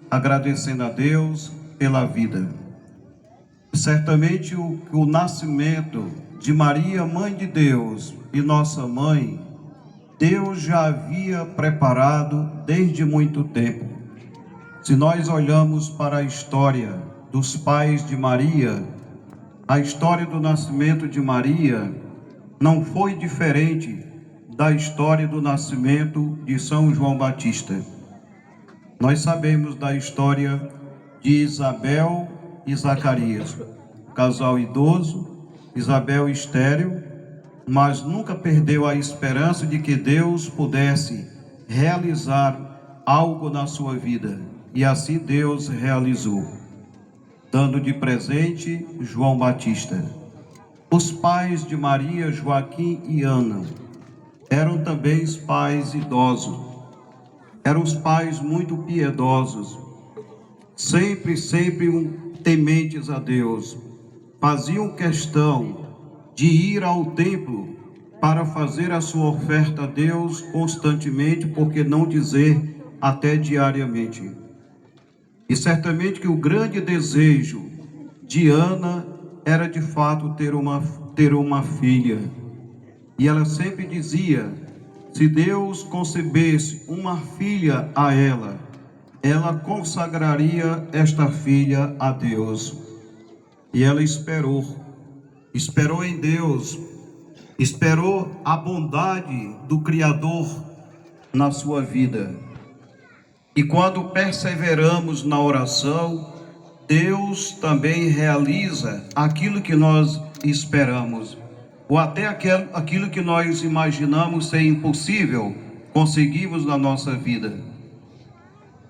agradecendo a Deus pela vida. Certamente o nascimento de Maria, Mãe de Deus, e nossa mãe, Deus já havia preparado desde muito tempo. Se nós olhamos para a história dos pais de Maria, a história do nascimento de Maria não foi diferente da história do nascimento de São João Batista. Nós sabemos da história de Isabel e Zacarias, casal idoso, Isabel estéril, mas nunca perdeu a esperança de que Deus pudesse realizar algo na sua vida. E assim Deus realizou, dando de presente João Batista. Os pais de Maria, Joaquim e Ana, eram também os pais idosos. Eram os pais muito piedosos, sempre tementes a Deus. Faziam questão de ir ao templo para fazer a sua oferta a Deus constantemente, por que não dizer até diariamente. E certamente que o grande desejo de Ana era de fato ter uma filha. E ela sempre dizia: se Deus concebesse uma filha a ela, ela consagraria esta filha a Deus. E ela esperou em Deus, esperou a bondade do Criador na sua vida. E quando perseveramos na oração, Deus também realiza aquilo que nós esperamos, ou até aquilo que nós imaginamos ser impossível, conseguimos na nossa vida.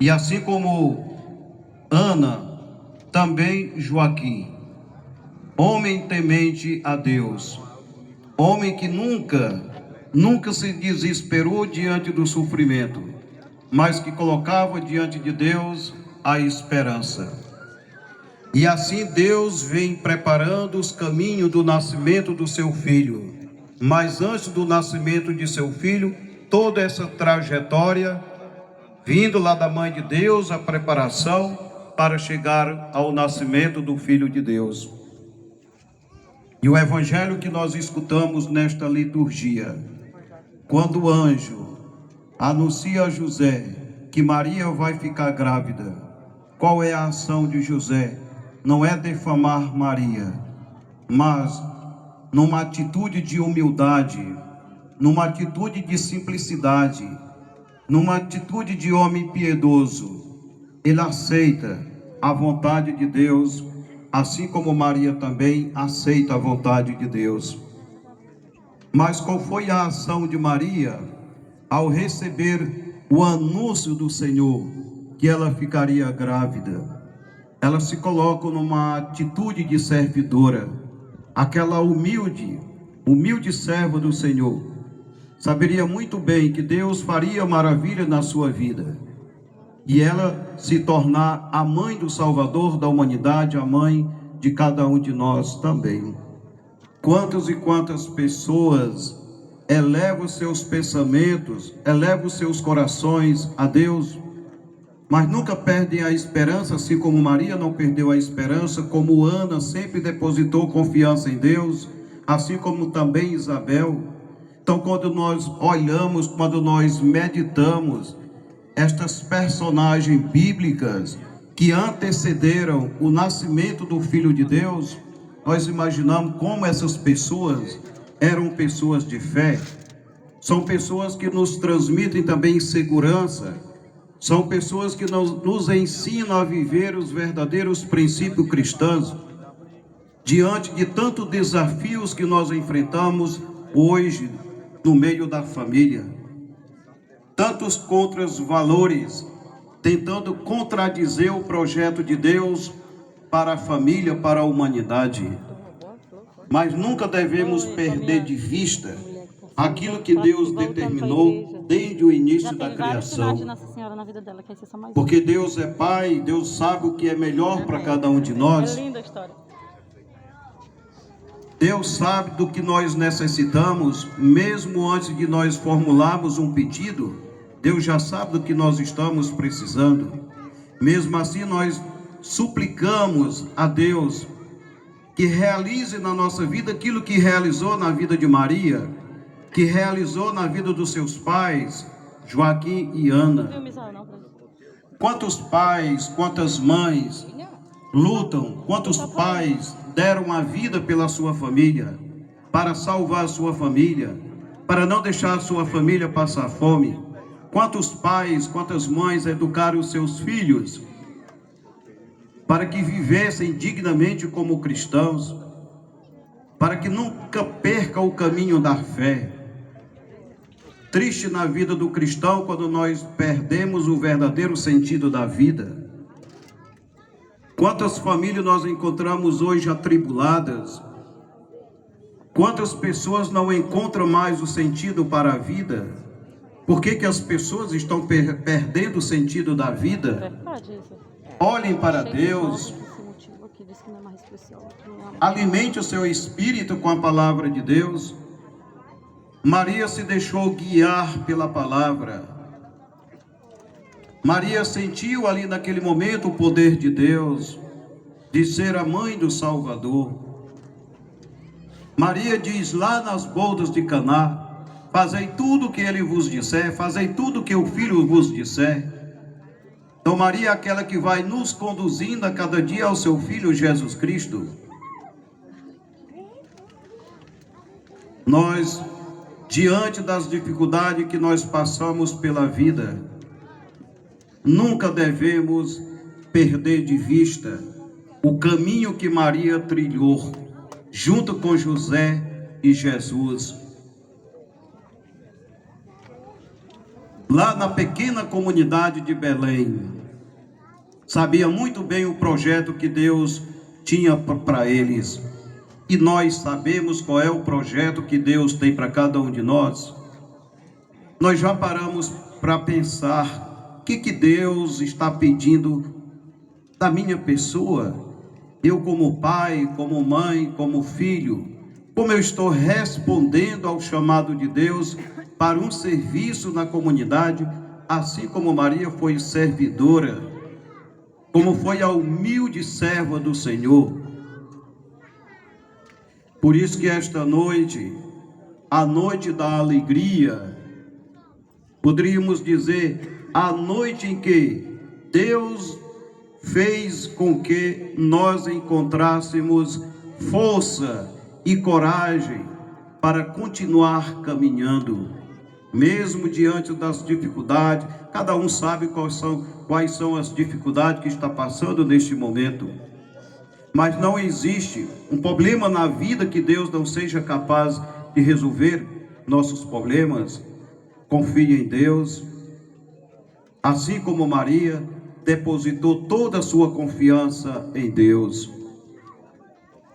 E assim como Ana, também Joaquim, homem temente a Deus, homem que nunca se desesperou diante do sofrimento, mas que colocava diante de Deus a esperança. E assim Deus vem preparando os caminhos do nascimento do seu filho. Mas antes do nascimento de seu filho, toda essa trajetória, vindo lá da Mãe de Deus, a preparação para chegar ao nascimento do Filho de Deus. E o evangelho que nós escutamos nesta liturgia, quando o anjo anuncia a José que Maria vai ficar grávida, qual é a ação de José? Não é defamar Maria, mas numa atitude de humildade, numa atitude de simplicidade, numa atitude de homem piedoso, ele aceita a vontade de Deus, assim como Maria também aceita a vontade de Deus. Mas qual foi a ação de Maria ao receber o anúncio do Senhor que ela ficaria grávida? Ela se coloca numa atitude de servidora, aquela humilde serva do Senhor. Saberia muito bem que Deus faria maravilha na sua vida, e ela se tornar a mãe do Salvador da humanidade, a mãe de cada um de nós também. Quantas e quantas pessoas elevam seus pensamentos, elevam seus corações a Deus, mas nunca perdem a esperança, assim como Maria não perdeu a esperança, como Ana sempre depositou confiança em Deus, assim como também Isabel. Então, quando nós olhamos, quando nós meditamos estas personagens bíblicas que antecederam o nascimento do Filho de Deus, nós imaginamos como essas pessoas eram pessoas de fé. São pessoas que nos transmitem também segurança. São pessoas que nos ensinam a viver os verdadeiros princípios cristãos diante de tantos desafios que nós enfrentamos hoje no meio da família. Tantos contras-valores tentando contradizer o projeto de Deus para a família, para a humanidade. Mas nunca devemos perder de vista aquilo que Deus determinou desde o início da criação. Porque Deus é Pai, Deus sabe o que é melhor para cada um de nós. É linda a história. Deus sabe do que nós necessitamos, mesmo antes de nós formularmos um pedido. Deus já sabe do que nós estamos precisando. Mesmo assim, nós suplicamos a Deus que realize na nossa vida aquilo que realizou na vida de Maria, que realizou na vida dos seus pais, Joaquim e Ana. Quantos pais, quantas mães lutam, quantos pais deram a vida pela sua família, para salvar a sua família, para não deixar a sua família passar fome. Quantos pais, quantas mães educaram os seus filhos para que vivessem dignamente como cristãos, para que nunca perca o caminho da fé. Triste na vida do cristão quando nós perdemos o verdadeiro sentido da vida. Quantas famílias nós encontramos hoje atribuladas? Quantas pessoas não encontram mais o sentido para a vida? Por que as pessoas estão perdendo o sentido da vida? Olhem para Deus, alimente o seu espírito com a palavra de Deus. Maria se deixou guiar pela palavra. Maria sentiu ali naquele momento o poder de Deus, de ser a mãe do Salvador. Maria diz lá nas bodas de Caná: fazei tudo o que ele vos disser, fazei tudo o que o Filho vos disser. Então Maria é aquela que vai nos conduzindo a cada dia ao seu Filho Jesus Cristo. Nós, diante das dificuldades que nós passamos pela vida, nunca devemos perder de vista o caminho que Maria trilhou, junto com José e Jesus. Lá na pequena comunidade de Belém, sabia muito bem o projeto que Deus tinha para eles. E nós sabemos qual é o projeto que Deus tem para cada um de nós. Nós já paramos para pensar o que Deus está pedindo da minha pessoa? Eu como pai, como mãe, como filho, como eu estou respondendo ao chamado de Deus para um serviço na comunidade, assim como Maria foi servidora, como foi a humilde serva do Senhor. Por isso que esta noite, a noite da alegria, poderíamos dizer, a noite em que Deus fez com que nós encontrássemos força e coragem para continuar caminhando, mesmo diante das dificuldades. Cada um sabe quais são as dificuldades que está passando neste momento. Mas não existe um problema na vida que Deus não seja capaz de resolver nossos problemas. Confie em Deus. Assim como Maria depositou toda a sua confiança em Deus.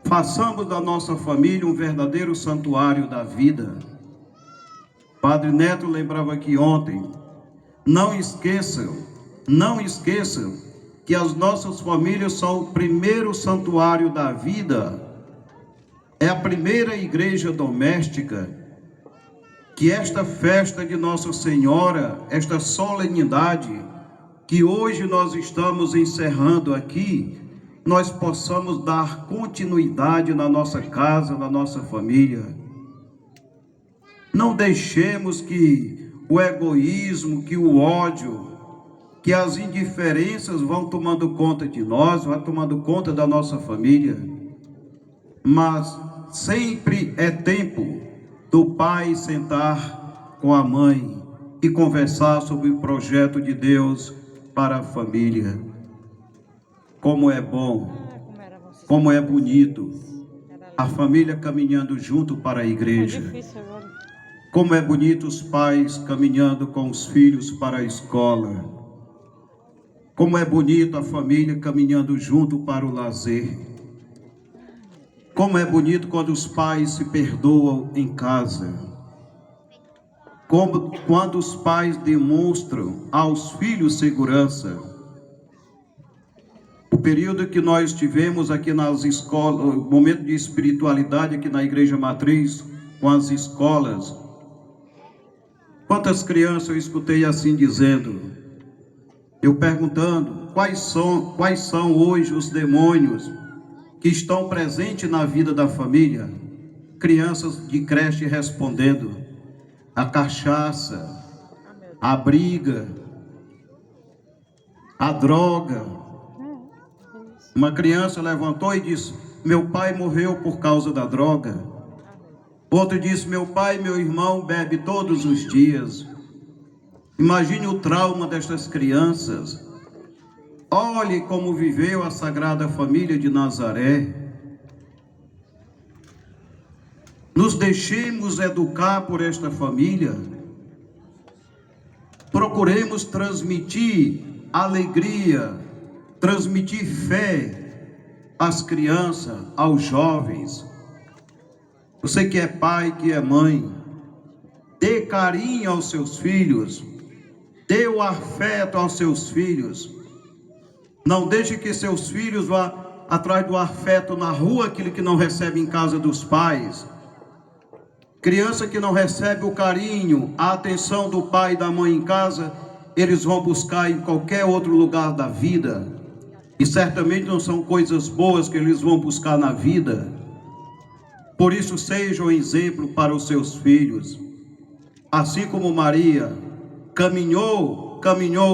Façamos da nossa família um verdadeiro santuário da vida. Padre Neto lembrava aqui ontem, não esqueçam que as nossas famílias são o primeiro santuário da vida. É a primeira igreja doméstica, que esta festa de Nossa Senhora, esta solenidade, que hoje nós estamos encerrando aqui, nós possamos dar continuidade na nossa casa, na nossa família. Não deixemos que o egoísmo, que o ódio, que as indiferenças vão tomando conta de nós, vão tomando conta da nossa família. Mas sempre é tempo do pai sentar com a mãe e conversar sobre o projeto de Deus para a família. Como é bom, como é bonito a família caminhando junto para a igreja. Como é bonito os pais caminhando com os filhos para a escola. Como é bonito a família caminhando junto para o lazer. Como é bonito quando os pais se perdoam em casa. Quando os pais demonstram aos filhos segurança. O período que nós tivemos aqui nas escolas, o momento de espiritualidade aqui na Igreja Matriz, com as escolas. Quantas crianças eu escutei assim dizendo: eu perguntando quais são hoje os demônios que estão presentes na vida da família. Crianças de creche respondendo: a cachaça, a briga, a droga. Uma criança levantou e disse: meu pai morreu por causa da droga. Outro disse: meu pai e meu irmão bebe todos os dias. Imagine o trauma destas crianças. Olhe como viveu a Sagrada Família de Nazaré. Nos deixemos educar por esta família. Procuremos transmitir alegria, transmitir fé às crianças, aos jovens. Você que é pai, que é mãe, dê carinho aos seus filhos, dê o afeto aos seus filhos. Não deixe que seus filhos vá atrás do afeto na rua, aquele que não recebe em casa dos pais. Criança que não recebe o carinho, a atenção do pai e da mãe em casa, eles vão buscar em qualquer outro lugar da vida. E certamente não são coisas boas que eles vão buscar na vida. Por isso, seja um exemplo para os seus filhos. Assim como Maria caminhou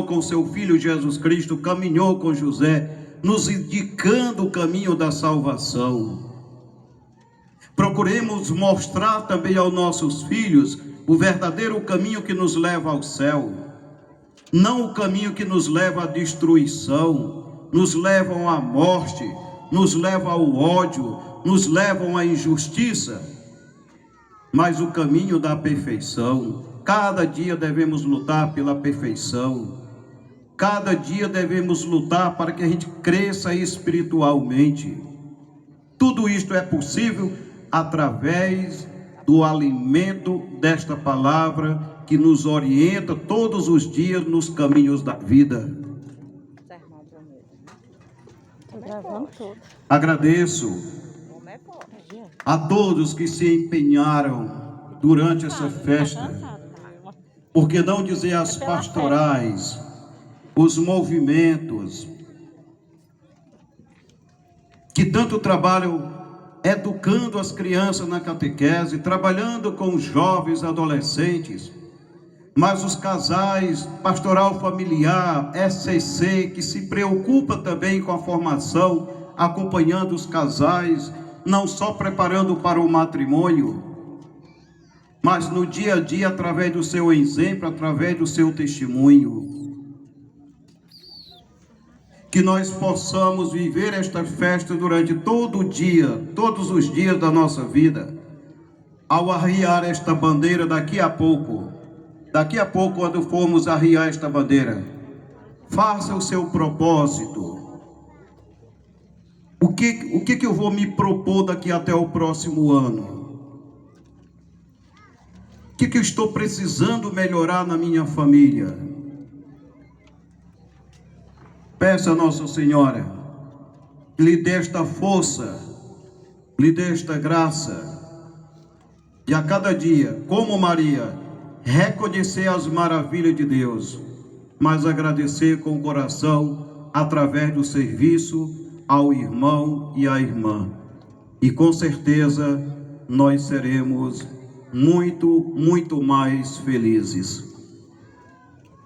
com seu filho Jesus Cristo, caminhou com José, nos indicando o caminho da salvação. Procuremos mostrar também aos nossos filhos o verdadeiro caminho que nos leva ao céu, não o caminho que nos leva à destruição, nos levam à morte, nos leva ao ódio, nos levam à injustiça, mas o caminho da perfeição. Cada dia devemos lutar pela perfeição. Cada dia devemos lutar para que a gente cresça espiritualmente. Tudo isto é possível através do alimento desta palavra que nos orienta todos os dias nos caminhos da vida. Agradeço a todos que se empenharam durante essa festa. Por que não dizer as pastorais, os movimentos, que tanto trabalham educando as crianças na catequese, trabalhando com os jovens, adolescentes, mas os casais, pastoral familiar, SCC, que se preocupa também com a formação, acompanhando os casais, não só preparando para o matrimônio, mas no dia a dia, através do seu exemplo, através do seu testemunho. Que nós possamos viver esta festa durante todo o dia, todos os dias da nossa vida. Ao arriar esta bandeira daqui a pouco, quando formos arriar esta bandeira, faça o seu propósito. O que eu vou me propor daqui até o próximo ano? O que eu estou precisando melhorar na minha família? Peça a Nossa Senhora que lhe dê esta força, lhe dê esta graça, e a cada dia, como Maria, reconhecer as maravilhas de Deus, mas agradecer com o coração através do serviço ao irmão e à irmã. E com certeza nós seremos muito, muito mais felizes.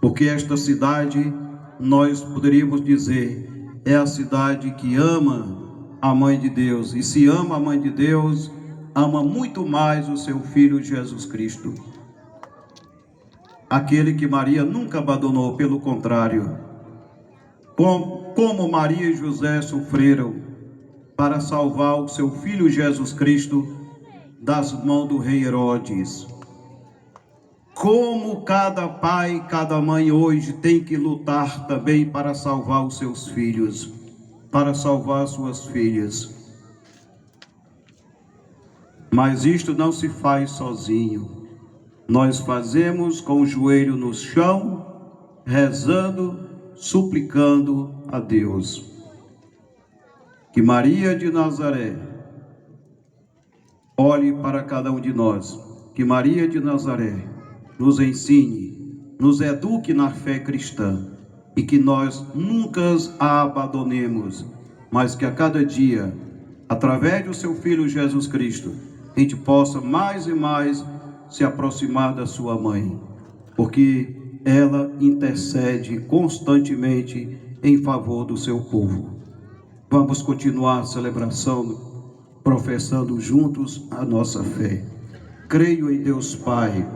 Porque esta cidade, nós poderíamos dizer, é a cidade que ama a Mãe de Deus. E se ama a Mãe de Deus, ama muito mais o seu Filho Jesus Cristo. Aquele que Maria nunca abandonou, pelo contrário. Como Maria e José sofreram para salvar o seu Filho Jesus Cristo das mãos do rei Herodes. Como cada pai, cada mãe hoje tem que lutar também para salvar os seus filhos, para salvar suas filhas. Mas isto não se faz sozinho. Nós fazemos com o joelho no chão, rezando, suplicando a Deus. Que Maria de Nazaré olhe para cada um de nós. Que Maria de Nazaré nos ensine, nos eduque na fé cristã, e que nós nunca a abandonemos, mas que a cada dia, através do seu Filho Jesus Cristo, a gente possa mais e mais se aproximar da sua mãe, porque ela intercede constantemente em favor do seu povo. Vamos continuar a celebração, professando juntos a nossa fé. Creio em Deus Pai,